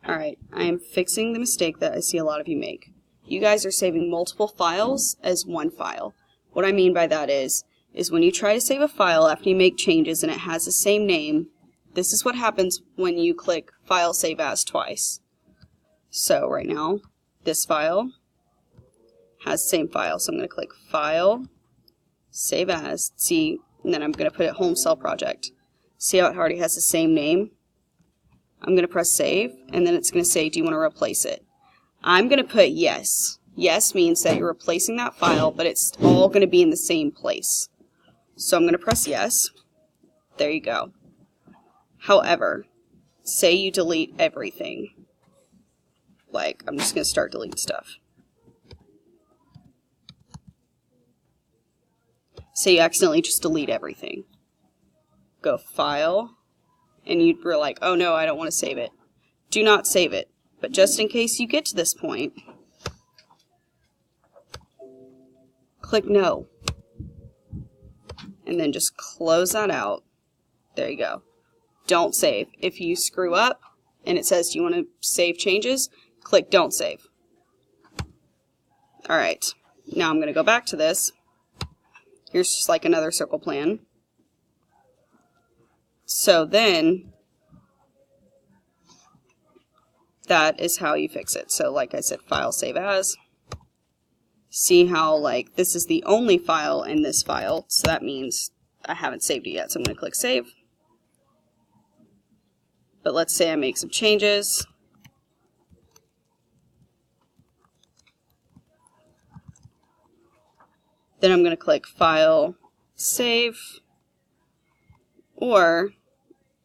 Alright, I am fixing the mistake that I see a lot of you make. You guys are saving multiple files as one file. What I mean by that is when you try to save a file after you make changes and it has the same name, this is what happens when you click File Save As twice. So right now, this file has the same file, so I'm going to click File, Save As, see, and then I'm going to put it Home Cell Project. See how it already has the same name? I'm going to press Save, and then it's going to say, do you want to replace it? I'm going to put Yes. Yes means that you're replacing that file, but it's all going to be in the same place. So I'm going to press Yes. There you go. However, say you delete everything. Like, I'm just going to start deleting stuff. Say you accidentally just delete everything. Go File, and you were like, oh no, I don't want to save it. Do not save it. But just in case you get to this point, click No. And then just close that out. There you go. Don't save. If you screw up and it says, do you want to save changes? Click Don't Save. Alright, now I'm going to go back to this. Here's just like another circle plan. So then, that is how you fix it. So like I said, File Save As. See how like this is the only file in this file, so that means I haven't saved it yet. So I'm going to click Save. But let's say I make some changes. Then I'm going to click File, Save, or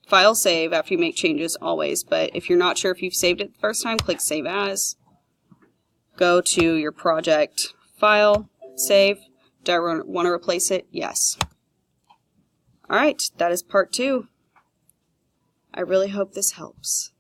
File Save after you make changes always. But if you're not sure if you've saved it the first time, click Save As. Go to your project, File, Save. Do I want to replace it? Yes. Alright, that is part 2. I really hope this helps.